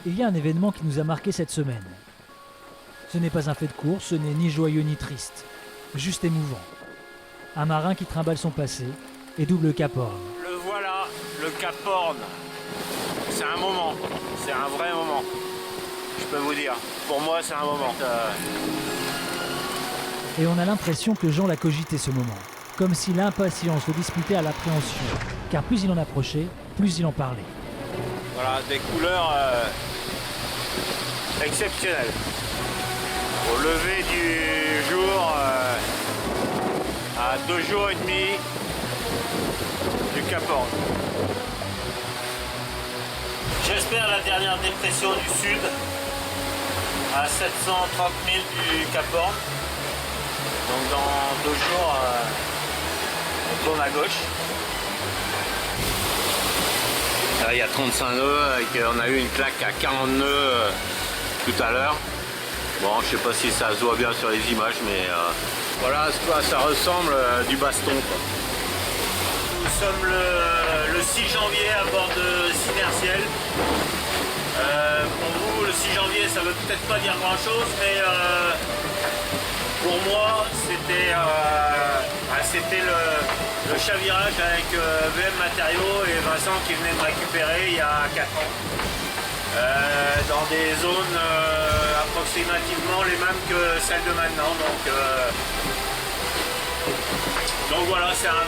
Il y a un événement qui nous a marqué cette semaine. Ce n'est pas un fait de course, ce n'est ni joyeux ni triste, juste émouvant. Un marin qui trimballe son passé et double le Cap Horn. Le voilà, le Cap Horn. C'est un moment, c'est un vrai moment. Je peux vous dire, pour moi c'est un moment. Et on a l'impression que Jean l'a cogité ce moment, comme si l'impatience le disputait à l'appréhension, car plus il en approchait, plus il en parlait. Voilà, des couleurs exceptionnelles. Au lever du jour, à 2 jours et demi du Cap Horn. J'espère la dernière dépression du sud, à 730 000 du Cap Horn. Donc dans 2 jours, on tourne à gauche. Là, il y a 35 nœuds, on a eu une claque à 40 nœuds tout à l'heure. Bon, je sais pas si ça se voit bien sur les images, mais voilà à quoi ça ressemble du baston, quoi. Nous sommes le 6 janvier à bord de Synertiel. Pour vous, le 6 janvier, ça veut peut-être pas dire grand-chose, mais pour moi, c'était le chavirage avec VM Matériaux et Vincent qui venait me récupérer il y a 4 ans. Dans des zones approximativement les mêmes que celles de maintenant. Donc voilà, c'est un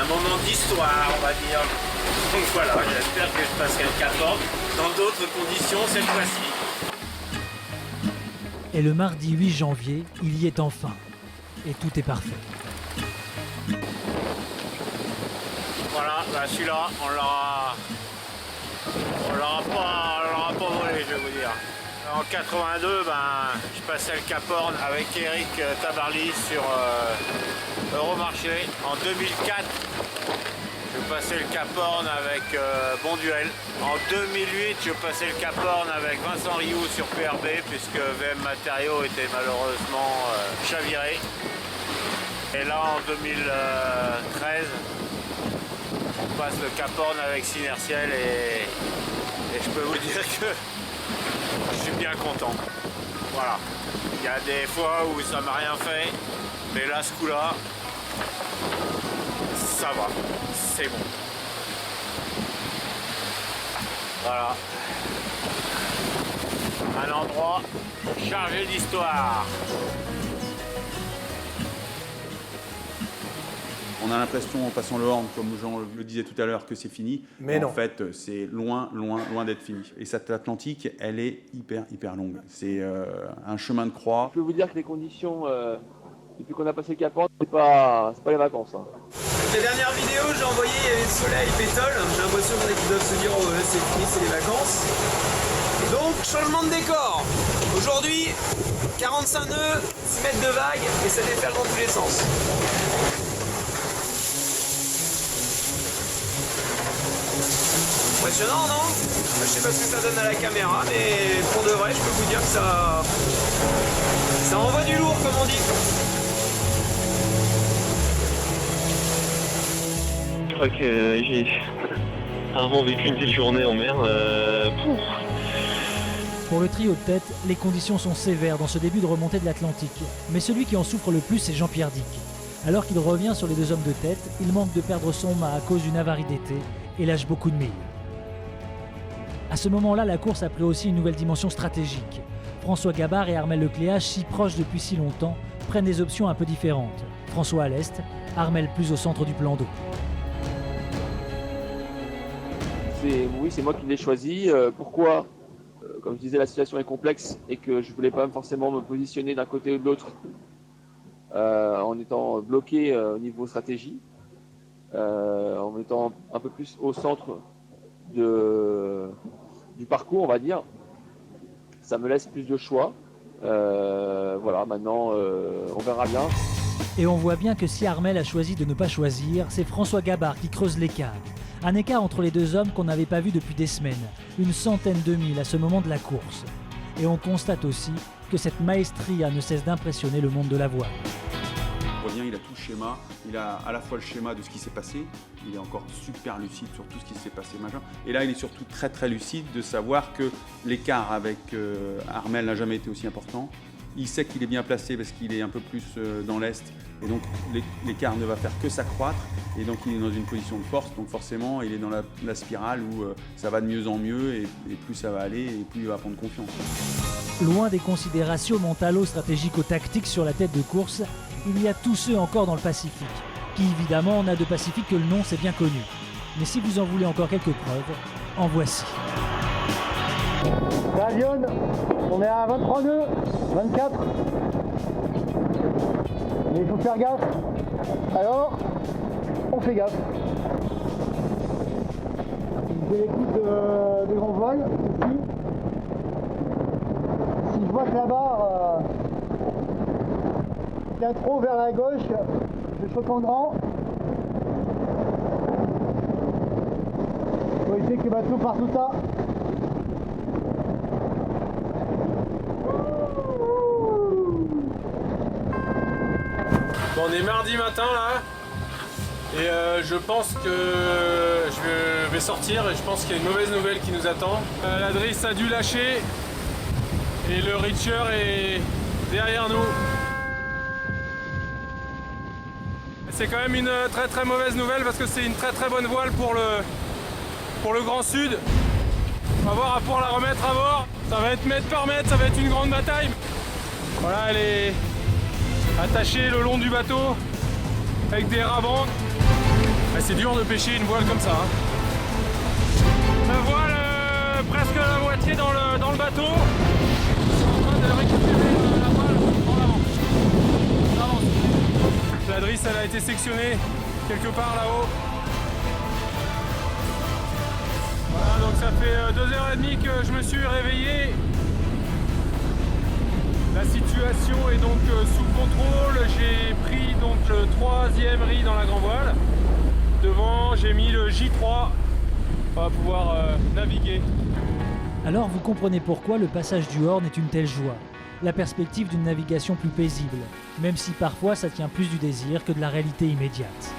moment d'histoire, on va dire. Donc voilà, j'espère que je passerai le Cap Horn dans d'autres conditions cette fois-ci. Et le mardi 8 janvier, il y est enfin. Et tout est parfait. Voilà, bah celui-là, on l'aura pas volé, je vais vous dire. En 82, je passais le Cap Horn avec Eric Tabarly sur Euromarché. En 2004, je passais le Cap Horn avec Bonduel. En 2008, je passais le Cap Horn avec Vincent Rioux sur PRB, puisque VM Matériaux était malheureusement chaviré. Et là, en 2013, on passe le Cap Horn avec Synertiel et je peux vous dire que je suis bien content. Voilà. Il y a des fois où ça m'a rien fait, mais là, ce coup-là, ça va. C'est bon. Voilà. Un endroit chargé d'histoire. On a l'impression, en passant le Horn, comme Jean le disait tout à l'heure, que c'est fini. Mais non. En fait, c'est loin d'être fini. Et cette Atlantique, elle est hyper longue. C'est un chemin de croix. Je peux vous dire que les conditions, depuis qu'on a passé le Cap Horn, c'est pas les vacances. Hein. La dernière vidéo, j'ai envoyé, il y avait le soleil, pétole. J'ai l'impression qu'ils doivent se dire, oh, c'est fini, c'est les vacances. Donc, changement de décor. Aujourd'hui, 45 nœuds, 6 mètres de vague, et ça déferle dans tous les sens. Impressionnant, non? Je sais pas ce que ça donne à la caméra, mais pour de vrai, je peux vous dire que ça envoie du lourd, comme on dit. Je crois que j'ai rarement vécu une telle journée en mer. Pour le trio de tête, les conditions sont sévères dans ce début de remontée de l'Atlantique. Mais celui qui en souffre le plus, c'est Jean-Pierre Dick. Alors qu'il revient sur les 2 hommes de tête, il manque de perdre son mât à cause d'une avarie d'été et lâche beaucoup de milles. À ce moment-là, la course a pris aussi une nouvelle dimension stratégique. François Gabard et Armel Lecléache, si proches depuis si longtemps, prennent des options un peu différentes. François à l'est, Armel plus au centre du plan d'eau. Oui, c'est moi qui l'ai choisi. Pourquoi Comme je disais, la situation est complexe et que je voulais pas forcément me positionner d'un côté ou de l'autre en étant bloqué au niveau stratégie, en étant un peu plus au centre du parcours, on va dire. Ça me laisse plus de choix. Voilà, maintenant, on verra bien. Et on voit bien que si Armel a choisi de ne pas choisir, c'est François Gabard qui creuse l'écart. Un écart entre les 2 hommes qu'on n'avait pas vu depuis des semaines, une centaine de milles à ce moment de la course. Et on constate aussi que cette maestria ne cesse d'impressionner le monde de la voile. Il faut revient, il a tout le schéma, il a à la fois le schéma de ce qui s'est passé, il est encore super lucide sur tout ce qui s'est passé, machin. Et là, il est surtout très très lucide de savoir que l'écart avec Armel n'a jamais été aussi important. Il sait qu'il est bien placé parce qu'il est un peu plus dans l'Est, et donc l'écart ne va faire que s'accroître, et donc il est dans une position de force, donc forcément il est dans la spirale où ça va de mieux en mieux, et plus ça va aller, et plus il va prendre confiance. Loin des considérations mentalo-stratégico-tactiques sur la tête de course, il y a tous ceux encore dans le Pacifique, qui évidemment n'a de Pacifique que le nom, c'est bien connu. Mais si vous en voulez encore quelques preuves, en voici. C'est à Lyon, on est à 23 nœuds, 24. Mais il faut faire gaffe. Alors, on fait gaffe. J'ai l'écoute des grands voiles, ici. Si je vois que la barre vient trop vers la gauche, je saute en grand. Il faut éviter que le bateau parte tout ça. Bon, on est mardi matin là, et je pense que je vais sortir, et je pense qu'il y a une mauvaise nouvelle qui nous attend. La drisse a dû lâcher et le Reacher est derrière nous. C'est quand même une très très mauvaise nouvelle parce que c'est une très très bonne voile pour le Grand Sud. On va voir à pouvoir la remettre à bord. Ça va être mètre par mètre, ça va être une grande bataille. Voilà, elle est attachée le long du bateau avec des rabans. C'est dur de pêcher une voile comme ça. La voile presque la moitié dans le bateau. Je suis en train de récupérer la voile en avant. On avance. La drisse elle a été sectionnée quelque part là-haut. Voilà, donc ça fait 2h30 que je me suis réveillé. La situation est donc sous contrôle. J'ai pris donc le 3e riz dans la grand voile. Devant, j'ai mis le J3. On va pouvoir naviguer. Alors vous comprenez pourquoi le passage du Horn est une telle joie. La perspective d'une navigation plus paisible, même si parfois ça tient plus du désir que de la réalité immédiate.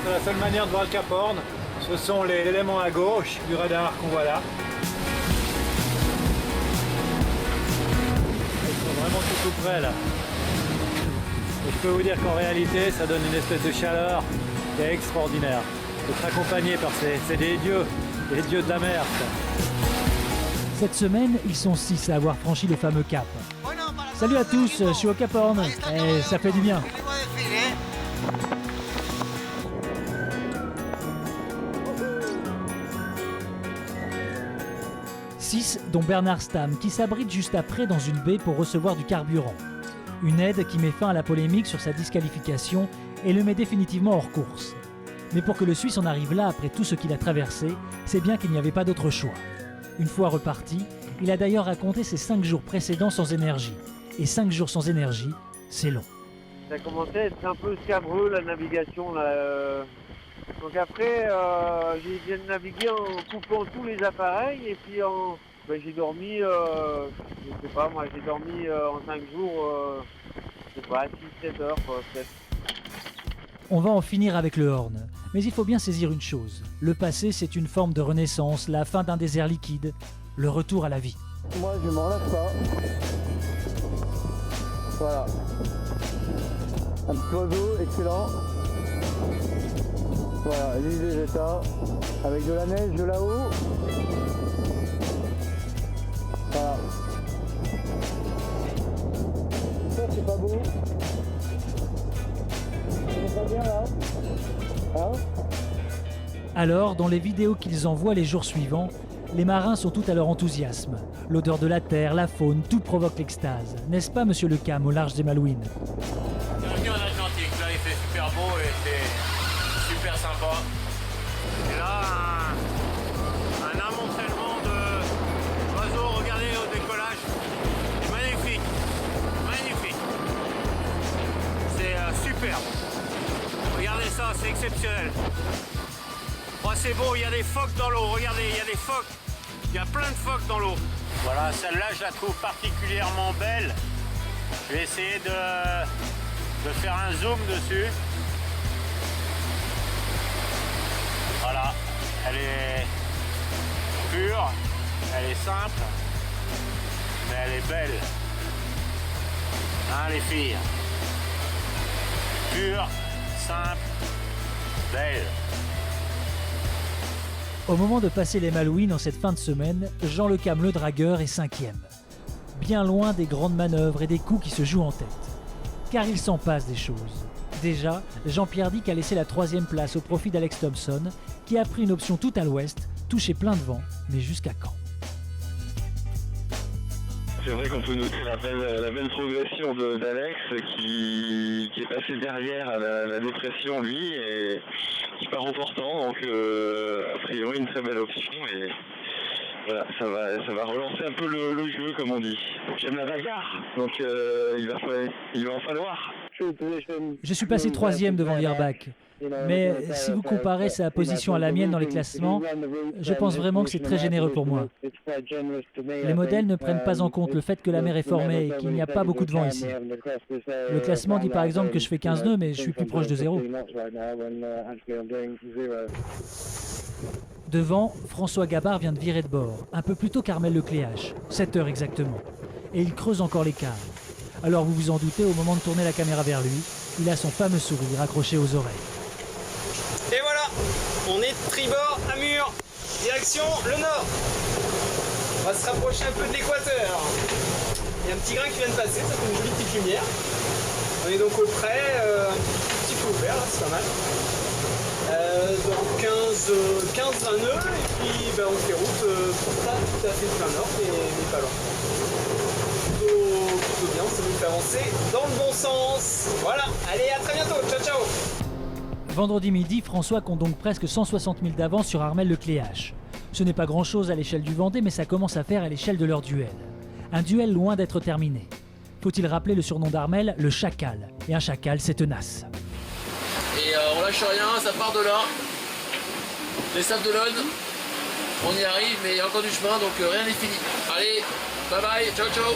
C'est la seule manière de voir le Cap Horn. Ce sont les éléments à gauche du radar qu'on voit là. Ils sont vraiment tout près là. Et je peux vous dire qu'en réalité, ça donne une espèce de chaleur qui est extraordinaire. D'être accompagné par ces des dieux, les dieux de la mer. Cette semaine, ils sont 6 à avoir franchi le fameux cap. Salut à tous, je suis au Cap Horn et ça fait du bien. Dont Bernard Stamm, qui s'abrite juste après dans une baie pour recevoir du carburant. Une aide qui met fin à la polémique sur sa disqualification et le met définitivement hors course. Mais pour que le Suisse en arrive là après tout ce qu'il a traversé, c'est bien qu'il n'y avait pas d'autre choix. Une fois reparti, il a d'ailleurs raconté ses 5 jours précédents sans énergie. Et 5 jours sans énergie, c'est long. Ça commençait à être un peu scabreux la navigation là. Donc après, j'ai bien navigué en coupant tous les appareils et puis j'ai dormi, je sais pas moi, j'ai dormi en 5 jours, je sais pas, 6-7 heures peut-être. On va en finir avec le Horn. Mais il faut bien saisir une chose. Le passé, c'est une forme de renaissance, la fin d'un désert liquide, le retour à la vie. Moi, je m'en lâche pas. Voilà. Un petit oiseau, excellent. Voilà, l'île Végéta, avec de la neige de là-haut. Voilà. Ça, c'est pas beau. C'est pas bien là. Hein? Alors, dans les vidéos qu'ils envoient les jours suivants, les marins sont tout à leur enthousiasme. L'odeur de la terre, la faune, tout provoque l'extase. N'est-ce pas, monsieur Le Cam, au large des Malouines? Bienvenue en Atlantique, là il fait super beau et c'est super sympa. Et là, un amoncellement d'oiseaux, regardez au décollage, c'est magnifique, magnifique. C'est superbe. Regardez ça, c'est exceptionnel. Oh, c'est beau, il y a des phoques dans l'eau, regardez, il y a des phoques. Il y a plein de phoques dans l'eau. Voilà, celle-là, je la trouve particulièrement belle. Je vais essayer de faire un zoom dessus. Voilà, elle est pure, elle est simple, mais elle est belle. Hein, les filles? Pure, simple, belle. Au moment de passer les Malouines en cette fin de semaine, Jean Le Cam le dragueur est 5e. Bien loin des grandes manœuvres et des coups qui se jouent en tête. Car il s'en passe des choses. Déjà, Jean-Pierre Dick a laissé la 3e place au profit d'Alex Thompson, qui a pris une option tout à l'ouest, touché plein de vent, mais jusqu'à quand? C'est vrai qu'on peut noter la belle progression d'Alex qui est passé derrière à la dépression lui et qui part au portant, donc a priori une très belle option et voilà, ça va relancer un peu le jeu comme on dit. J'aime la bagarre, donc il va en falloir. Je suis passé 3e devant Yerbach, mais si vous comparez sa position à la mienne dans les classements, je pense vraiment que c'est très généreux pour moi. Les modèles ne prennent pas en compte le fait que la mer est formée et qu'il n'y a pas beaucoup de vent ici. Le classement dit par exemple que je fais 15 nœuds, mais je suis plus proche de 0. Devant, François Gabard vient de virer de bord, un peu plus tôt qu'Armel Lecléache, 7 heures exactement. Et il creuse encore l'écart. Alors vous vous en doutez, au moment de tourner la caméra vers lui, il a son fameux sourire accroché aux oreilles. Et voilà, on est tribord à mur, direction le nord. On va se rapprocher un peu de l'équateur. Il y a un petit grain qui vient de passer, ça fait une jolie petite lumière. On est donc au près, un petit peu ouvert, là, c'est pas mal. Dans 15-20 nœuds, et puis on fait route, pas tout à fait plein nord, mais pas loin. Plutôt bien, ça nous fait avancer dans le bon sens. Voilà, allez, à très bientôt, ciao ciao. Vendredi midi, François compte donc presque 160 000 d'avance sur Armel Lecléache. Ce n'est pas grand-chose à l'échelle du Vendée, mais ça commence à faire à l'échelle de leur duel. Un duel loin d'être terminé. Faut-il rappeler le surnom d'Armel, le chacal. Et un chacal, c'est tenace. Et on lâche rien, ça part de là. Les Sables d'Olonne, on y arrive, mais il y a encore du chemin, donc rien n'est fini. Allez, bye bye, ciao ciao.